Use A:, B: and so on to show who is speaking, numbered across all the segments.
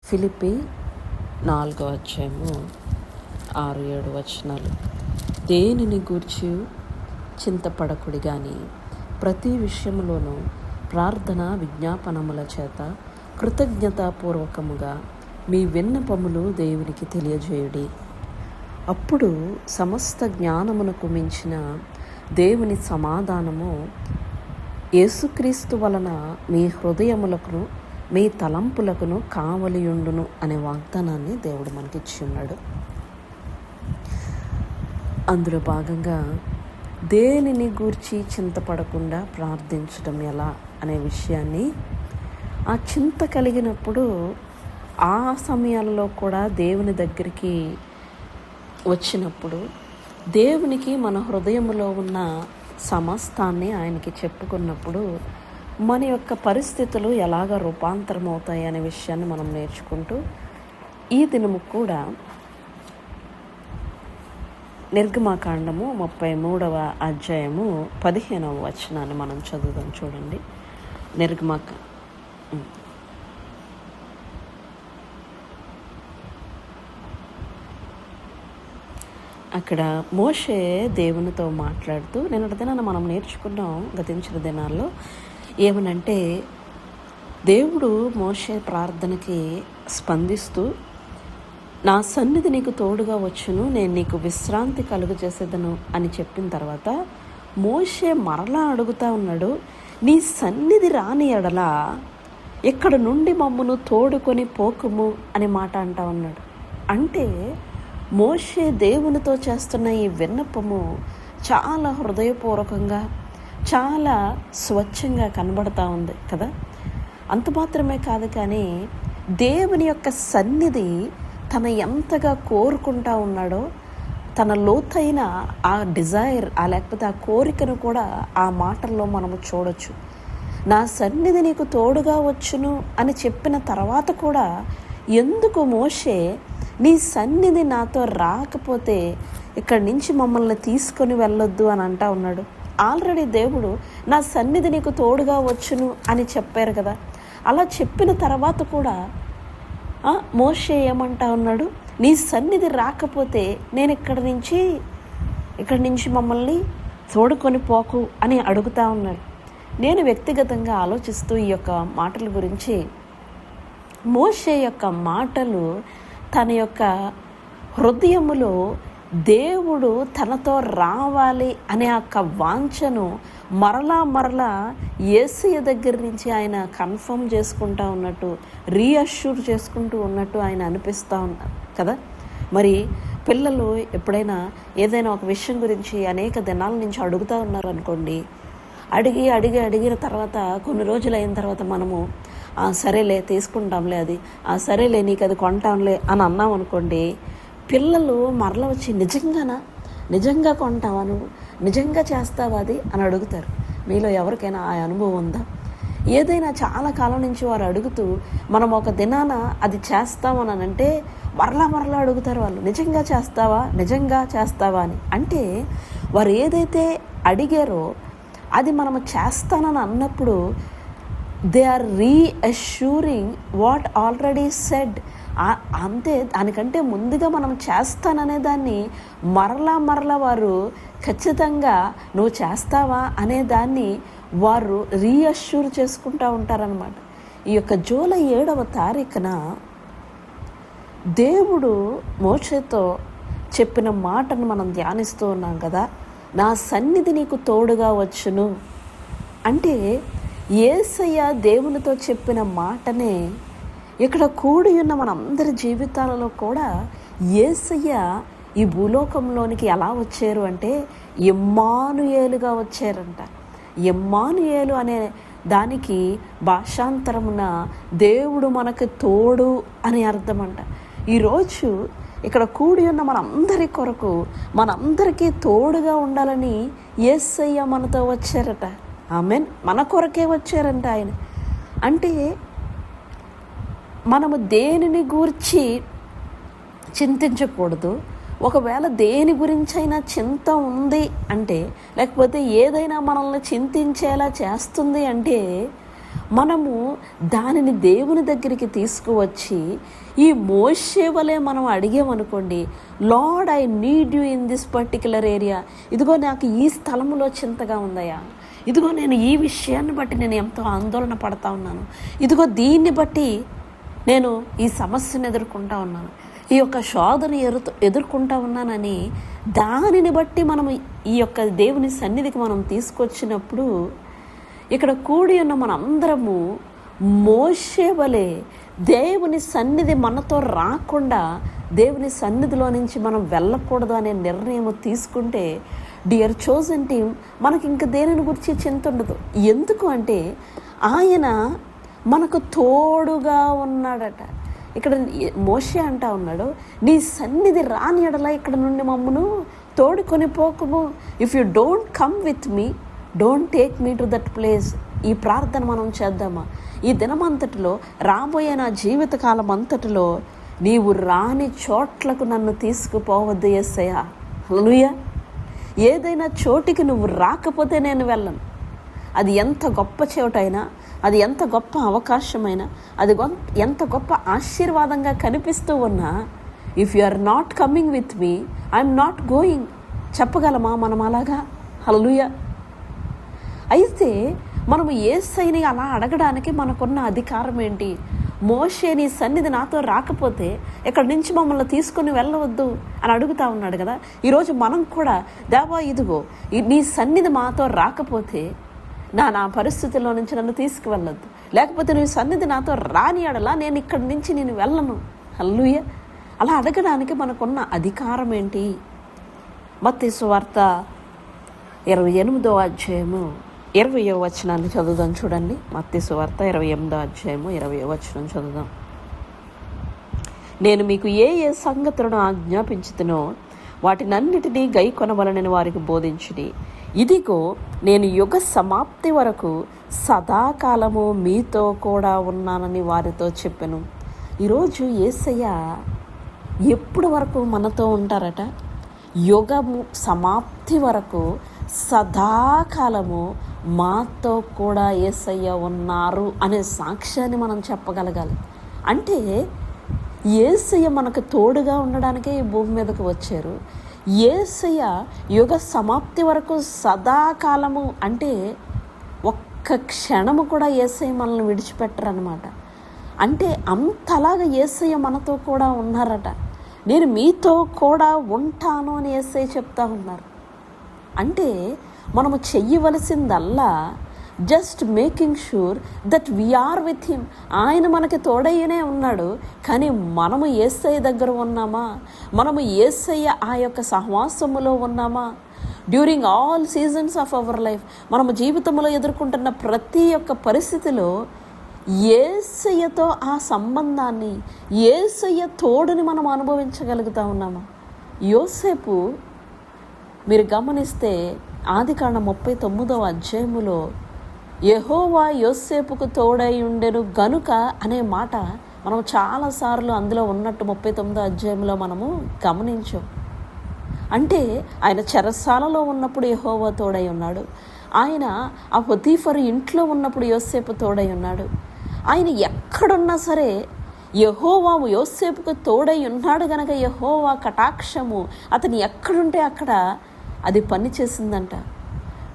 A: ఫిలిప్పీ 4వ అధ్యాయము 6-7 వచనాలు. దేనిని గూర్చి చింతపడకుడి గాని ప్రతి విషయములోనూ ప్రార్థన విజ్ఞాపనముల చేత కృతజ్ఞతాపూర్వకముగా మీ విన్నపములు దేవునికి తెలియజేయుడి. అప్పుడు సమస్త జ్ఞానమునకు మించిన దేవుని సమాధానము యేసుక్రీస్తు వలన మీ హృదయములకును మీ తలంపులకును కావలియుండును అనే వాగ్దానాన్ని దేవుడు మనకిచ్చి ఉన్నాడు. అందులో భాగంగా దేనిని గూర్చి చింతపడకుండా ప్రార్థించడం ఎలా అనే విషయాన్ని, ఆ చింత కలిగినప్పుడు ఆ సమయాల్లో కూడా దేవుని దగ్గరికి వచ్చినప్పుడు దేవునికి మన హృదయంలో ఉన్న సమస్తాన్ని ఆయనకి చెప్పుకున్నప్పుడు మన యొక్క పరిస్థితులు ఎలాగ రూపాంతరం అవుతాయి అనే విషయాన్ని మనం నేర్చుకుంటూ ఈ దినము కూడా నిర్గమాకాండము 33వ అధ్యాయము 15వ వచనాన్ని మనం చదువుదాం. చూడండి. అక్కడ మోషే దేవునితో మాట్లాడుతూ, నిన్నటి దినాన మనం నేర్చుకున్నాం గతించిన దినాల్లో ఏమనంటే, దేవుడు మోషే ప్రార్థనకి స్పందిస్తూ నా సన్నిధి నీకు తోడుగా వచ్చును, నేను నీకు విశ్రాంతి కలుగజేసేదను అని చెప్పిన తర్వాత మోషే మరలా అడుగుతా ఉన్నాడు, నీ సన్నిధి రాని ఎడల ఇక్కడ నుండి మమ్మను తోడుకొని పోకుము అనే మాట అంటా ఉన్నాడు. అంటే మోషే దేవునితో చేస్తున్న ఈ విన్నపము చాలా హృదయపూర్వకంగా, చాలా స్వచ్ఛంగా కనబడతా ఉంది కదా. అంత మాత్రమే కాదు, కానీ దేవుని యొక్క సన్నిధి తన ఎంతగా కోరుకుంటా ఉన్నాడో, తన లోతైన ఆ డిజైర్, లేకపోతే ఆ కోరికను కూడా ఆ మాటల్లో మనము చూడొచ్చు. నా సన్నిధి నీకు తోడుగా వచ్చును అని చెప్పిన తర్వాత కూడా ఎందుకు మోషే నీ సన్నిధి నాతో రాకపోతే ఇక్కడి నుంచి మమ్మల్ని తీసుకొని వెళ్ళొద్దు అని అంటా ఉన్నాడు? ఆల్రెడీ దేవుడు నా సన్నిధి నీకు తోడుగా వచ్చును అని చెప్పారు కదా. అలా చెప్పిన తర్వాత కూడా మోషే ఏమంటా ఉన్నాడు, నీ సన్నిధి రాకపోతే నేను ఇక్కడి నుంచి మమ్మల్ని తోడుకొని పోకు అని అడుగుతా ఉన్నాడు. నేను వ్యక్తిగతంగా ఆలోచిస్తూ ఈ యొక్క మాటల గురించి, మోషే యొక్క మాటలు తన యొక్క హృదయములో దేవుడు తనతో రావాలి అనే యొక్క వాంఛను మరలా యేసయ్య దగ్గర నుంచి ఆయన కన్ఫర్మ్ చేసుకుంటూ ఉన్నట్టు, రీఅష్యూర్ చేసుకుంటూ ఉన్నట్టు ఆయన అనిపిస్తూ ఉన్నారు కదా. మరి పిల్లలు ఎప్పుడైనా ఏదైనా ఒక విషయం గురించి అనేక దినాల నుంచి అడుగుతూ ఉన్నారు అనుకోండి, అడిగిన తర్వాత కొన్ని రోజులు అయిన తర్వాత మనము సరేలే తీసుకుంటాంలే, అది సరేలే నీకు అది కొంటాంలే అని అన్నాం అనుకోండి, పిల్లలు మరల వచ్చి నిజంగా కొంటావా, నువ్వు నిజంగా చేస్తావా అది అని అడుగుతారు. మీలో ఎవరికైనా ఆ అనుభవం ఉందా? ఏదైనా చాలా కాలం నుంచి వారు అడుగుతూ మనం ఒక దినాన అది చేస్తామని అంటే మరలా అడుగుతారు వాళ్ళు, నిజంగా చేస్తావా అని. అంటే వారు ఏదైతే అడిగారో అది మనము చేస్తానని అన్నప్పుడు they are reassuring what already said. అంతే, దానికంటే ముందుగా మనం చేస్తాననే దాన్ని మరలా వారు ఖచ్చితంగా నువ్వు చేస్తావా అనే దాన్ని వారు రీఅష్యూర్ చేసుకుంటూ ఉంటారనమాట. ఈ యొక్క జూలై 7వ తారీఖున దేవుడు మోషేతో చెప్పిన మాటను మనం ధ్యానిస్తూ ఉన్నాం కదా. నా సన్నిధి నీకు తోడుగా వచ్చును అంటే యేసయ్య దేవునితో చెప్పిన మాటనే ఇక్కడ కూడి ఉన్న మనందరి జీవితాలలో కూడా యేసయ్య ఈ భూలోకంలోనికి ఎలా వచ్చారు అంటే ఇమ్మానుయేలుగా వచ్చారంట. ఇమ్మానుయేలు అనే దానికి భాషాంతరమున దేవుడు మనకు తోడు అని అర్థం అంట. ఈరోజు ఇక్కడ కూడి ఉన్న మనందరి కొరకు, మనందరికీ తోడుగా ఉండాలని యేసయ్య మనతో వచ్చారట. ఆమేన్. మన కొరకే వచ్చారంట ఆయన. అంటే మనము దేనిని గూర్చి చింతించకూడదు. ఒకవేళ దేని గురించి అయినా చింత ఉంది అంటే, లేకపోతే ఏదైనా మనల్ని చింతించేలా చేస్తుంది అంటే మనము దానిని దేవుని దగ్గరికి తీసుకువచ్చి ఈ మోషే వలె మనం అడిగామనుకోండి, Lord I need you in this particular area, ఇదిగో నాకు ఈ స్థలంలో చింతగా ఉందయ్యా, ఇదిగో నేను ఈ విషయాన్ని బట్టి నేను ఎంతో ఆందోళన పడతా ఉన్నాను, ఇదిగో దీన్ని బట్టి నేను ఈ సమస్యను ఎదుర్కొంటా ఉన్నాను, ఈ యొక్క శోధన ఎదుర్కొంటా ఉన్నానని దానిని బట్టి మనం ఈ యొక్క దేవుని సన్నిధికి మనం తీసుకొచ్చినప్పుడు ఇక్కడ కూడి ఉన్న మనందరము మోషే వలె దేవుని సన్నిధి మనతో రాకుండా దేవుని సన్నిధిలో నుంచి మనం వెళ్ళకూడదు అనే నిర్ణయం తీసుకుంటే, డియర్ చోజన్ టీమ్, మనకి ఇంక దేనిని గురించి చింత ఉండదు. ఎందుకు అంటే ఆయన మనకు తోడుగా ఉన్నాడట. ఇక్కడ మోషే అంటా ఉన్నాడు, నీ సన్నిధి రాని ఎడల ఇక్కడ నుండి మమ్మను తోడుకొని పోకుము. If you don't come with me, don't take me to that place. ఈ ప్రార్థన మనం చేద్దామా? ఈ దినమంతటిలో, రాబోయే నా జీవితకాలం అంతటిలో నీవు రాని చోట్లకు నన్ను తీసుకుపోవద్దు యేసయ్యా. హల్లెలూయా. ఏదైనా చోటికి నువ్వు రాకపోతే నేను వెళ్ళను. అది ఎంత గొప్ప చోటైనా, అది ఎంత గొప్ప అవకాశమైనా, అది ఎంత గొప్ప ఆశీర్వాదంగా కనిపిస్తూ ఉన్నా, if you are not coming with me, I'm not going చెప్పగలమా మనం అలాగా? హల్లెలూయా. అయితే మనము యేసయ్యని అలా అడగడానికి మనకున్న అధికారం ఏంటి? మోషే నీ సన్నిధి నాతో రాకపోతే ఇక్కడి నుంచి మమ్మల్ని తీసుకొని వెళ్ళవద్దు అని అడుగుతా ఉన్నాడు కదా. ఈరోజు మనం కూడా, దేవా ఇదిగో నీ సన్నిధి మాతో రాకపోతే నా పరిస్థితుల్లో నుంచి నన్ను తీసుకువెళ్ళొద్దు, లేకపోతే నీ సన్నిధి నాతో రాని అడలా నేను ఇక్కడి నుంచి నేను వెళ్ళను. హల్లెలూయా. అలా అడగడానికి మనకున్న అధికారం ఏంటి? మత్తయి సువార్త 28వ అధ్యాయము 20వ వచనాన్ని చదువుదాం. చూడండి, మత్తయి సువార్త 28వ అధ్యాయము 20వ వచనం చదువుదాం. నేను మీకు ఏ ఏ సంగతులను ఆజ్ఞాపించుతునో వాటినన్నిటినీ గైకొనవలనని వారికి బోధించుడి. ఇదిగో నేను యుగ సమాప్తి వరకు సదాకాలము మీతో కూడా ఉన్నానని వారితో చెప్పెను. ఈరోజు యేసయ్య ఎప్పుడు వరకు మనతో ఉంటారట? యుగము సమాప్తి వరకు సదాకాలము మాతో కూడా యేసయ్య ఉన్నారు అనే సాక్ష్యాన్ని మనం చెప్పగలగాలి. అంటే యేసయ్య మనకు తోడుగా ఉండడానికే ఈ భూమి మీదకు వచ్చారు. యేసయ్య యుగ సమాప్తి వరకు సదాకాలము అంటే ఒక్క క్షణము కూడా యేసయ్య మనల్ని విడిచిపెట్టరన్నమాట. అంటే అంతలాగా యేసయ్య మనతో కూడా ఉన్నారట. నేను మీతో కూడా ఉంటాను అని యేసయ్య చెప్తా ఉన్నారు. అంటే మనము చెయ్యవలసిందల్లా just making sure that we're with him. ఆయన మనకి తోడయ్యనే ఉన్నాడు, కానీ మనము యేసయ్య దగ్గర ఉన్నామా? మనము యేసయ్య ఆ యొక్క సహవాసములో ఉన్నామా? During all seasons of our life, మనము జీవితంలో ఎదుర్కొంటున్న ప్రతి ఒక్క పరిస్థితిలో యేసయ్యతో ఆ సంబంధాన్ని, యేసయ్య తోడుని మనం అనుభవించగలుగుతా ఉన్నామా? యోసేపు మీరు గమనిస్తే ఆదికాండం 39వ అధ్యాయములో యెహోవా యోసేపుకు తోడై ఉండెను గనుక అనే మాట మనం చాలాసార్లు అందులో ఉన్నట్టు 39వ అధ్యాయంలో మనము గమనించాం. అంటే ఆయన చెరసాలలో ఉన్నప్పుడు యెహోవా తోడై ఉన్నాడు. ఆయన ఆ పొతీఫరు ఇంట్లో ఉన్నప్పుడు యోసేపు తోడై ఉన్నాడు. ఆయన ఎక్కడున్నా సరే యెహోవా యోసేపుకు తోడై ఉన్నాడు గనక యెహోవా కటాక్షము అతను ఎక్కడుంటే అక్కడ అది పనిచేసిందంట.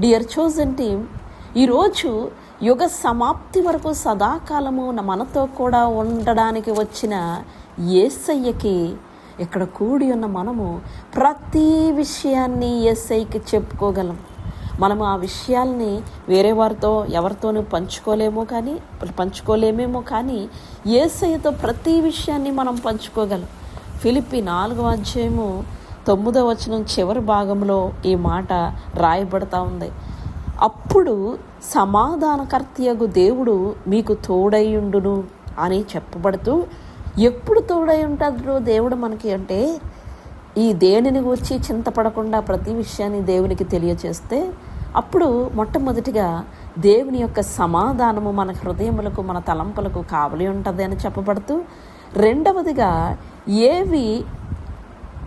A: డియర్ చోజన్ టీమ్, ఈరోజు యుగ సమాప్తి వరకు సదాకాలము మనతో కూడా ఉండడానికి వచ్చిన యేసయ్యకి ఇక్కడ కూడి ఉన్న మనము ప్రతి విషయాన్ని యేసయ్యకి చెప్పుకోగలం. మనము ఆ విషయాల్ని వేరే వారితో ఎవరితోనూ పంచుకోలేమేమో కానీ యేసయ్యతో ప్రతి విషయాన్ని మనం పంచుకోగలం. ఫిలిప్పీ 4వ అధ్యాయము 9వ వచనం చివరి భాగంలో ఈ మాట రాయబడతా ఉంది. అప్పుడు సమాధానకర్తయగు దేవుడు మీకు తోడైయుండును అని చెప్పబడుతూ, ఎప్పుడు తోడై ఉంటాడు దేవుడు మనకి అంటే, ఈ దేనిని గురించి చింతపడకుండా ప్రతి విషయాన్ని దేవునికి తెలియచేస్తే అప్పుడు మొట్టమొదటిగా దేవుని యొక్క సమాధానము మన హృదయములకు, మన తలంపులకు కావలి ఉంటుంది అని చెప్పబడుతూ, రెండవదిగా ఏవి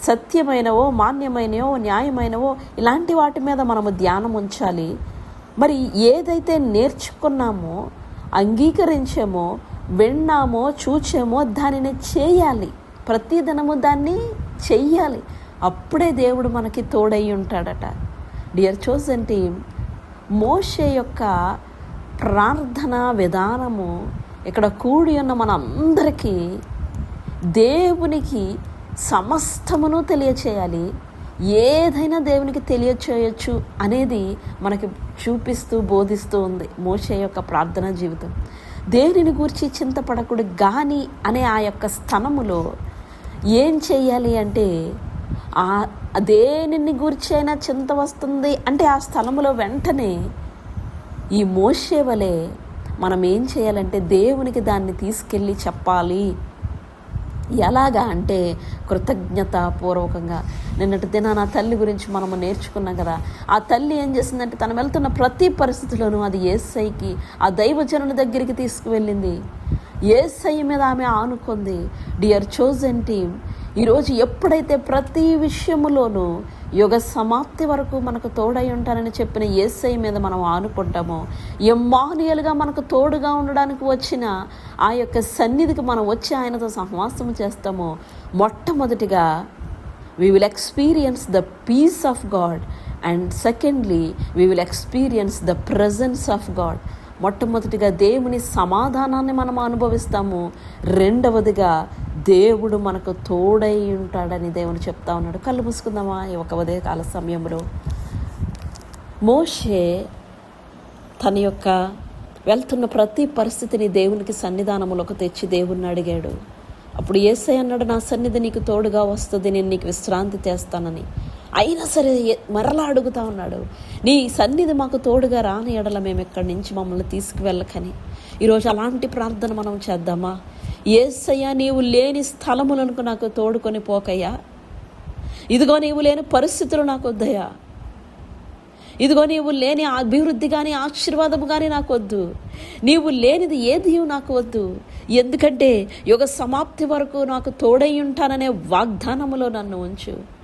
A: సత్యమైనవో, మాన్యమైనవో, న్యాయమైనవో ఇలాంటి వాటి మీద మనము ధ్యానం ఉంచాలి. మరి ఏదైతే నేర్చుకున్నామో అంగీకరించామో, విన్నామో, చూచామో దానిని చేయాలి. ప్రతిదినము దాన్ని చెయ్యాలి. అప్పుడే దేవుడు మనకి తోడై ఉంటాడట. డియర్ చోజన్ టీమ్, మోషే యొక్క ప్రార్థన విధానము ఇక్కడ కూడి ఉన్న మనందరికీ దేవునికి సమస్తమును తెలియచేయాలి. ఏదైనా దేవునికి తెలియచేయచ్చు అనేది మనకి చూపిస్తూ బోధిస్తూ ఉంది మోషే యొక్క ప్రార్థనా జీవితం. దేనిని గూర్చి చింతపడకుడు గాని అనే ఆ యొక్క స్థలములో ఏం చెయ్యాలి అంటే, ఆ దేనిని గూర్చి అయినా చింత వస్తుంది అంటే ఆ స్థలములో వెంటనే ఈ మోషే వలె మనం ఏం చేయాలంటే దేవునికి దాన్ని తీసుకెళ్ళి చెప్పాలి. ఎలాగా అంటే కృతజ్ఞతాపూర్వకంగా. నిన్నటి దినాన ఆ తల్లి గురించి మనము నేర్చుకున్నాం కదా. ఆ తల్లి ఏం చేసిందంటే తను వెళ్తున్న ప్రతి పరిస్థితిలోనూ అది యేసయ్యకి, ఆ దైవజనుని దగ్గరికి తీసుకువెళ్ళింది. యేసయ్య మీద ఆమె ఆనుకుంది. డియర్ చోజన్ టీమ్, ఈరోజు ఎప్పుడైతే ప్రతి విషయములోనూ యుగ సమాప్తి వరకు మనకు తోడై ఉంటానని చెప్పిన యేసయ్య మీద మనం ఆనుకుంటామో, ఇమ్మానుయేలుగా మనకు తోడుగా ఉండడానికి వచ్చిన ఆ యొక్క సన్నిధికి మనం వచ్చి ఆయనతో సహవాసం చేస్తామో, మొట్టమొదటిగా we will experience the peace of God, and secondly we will experience the presence of God. మొట్టమొదటిగా దేవుని సమాధానాన్ని మనం అనుభవిస్తాము. రెండవదిగా దేవుడు మనకు తోడై ఉంటాడని దేవుని చెప్తా ఉన్నాడు. కళ్ళు మూసుకుందామా ఈ ఒక ఉదయకాల సమయంలో. మోషే తన యొక్క వెళ్తున్న ప్రతి పరిస్థితిని దేవునికి సన్నిధానములకు తెచ్చి దేవుణ్ణి అడిగాడు. అప్పుడు యేసయ్య అన్నాడు, నా సన్నిధి నీకు తోడుగా వస్తుంది, నేను నీకు విశ్రాంతి చేస్తానని. అయినా సరే మరలా అడుగుతా ఉన్నాడు, నీ సన్నిధి మాకు తోడుగా రాని ఎడల మేము ఎక్కడి నుంచి మమ్మల్ని తీసుకువెళ్ళకని. ఈరోజు అలాంటి ప్రార్థన మనం చేద్దామా? యేసయ్య, నీవు లేని స్థలములకు నాకు తోడుకొని పోకయ్యా. ఇదిగో నీవు లేని పరిస్థితులు నాకు వద్దయ్యా. ఇదిగో నీవు లేని అభివృద్ధి కానీ ఆశీర్వాదము కానీ నాకు వద్దు. నీవు లేనిది ఏది నాకు వద్దు. ఎందుకంటే యుగ సమాప్తి వరకు నాకు తోడై ఉంటాననే వాగ్దానములో నన్ను ఉంచు.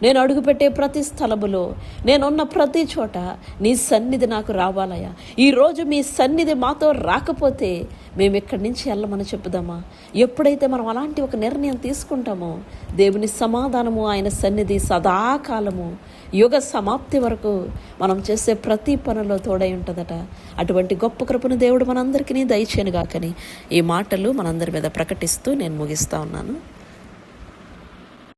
A: నేను అడుగుపెట్టే ప్రతి స్థలములో, నేనున్న ప్రతి చోట నీ సన్నిధి నాకు రావాలయ్యా. ఈరోజు మీ సన్నిధి మాతో రాకపోతే మేము ఎక్కడి నుంచి వెళ్ళమని చెప్పుదామా? ఎప్పుడైతే మనం అలాంటి ఒక నిర్ణయం తీసుకుంటామో, దేవుని సమాధానము, ఆయన సన్నిధి సదాకాలము యుగ సమాప్తి వరకు మనం చేసే ప్రతి పనిలో తోడై ఉంటుందట. అటువంటి గొప్ప కృపను దేవుడు మనందరికీ దయచేయనుగాకని ఈ మాటలు మనందరి మీద ప్రకటిస్తూ నేను ముగిస్తా ఉన్నాను.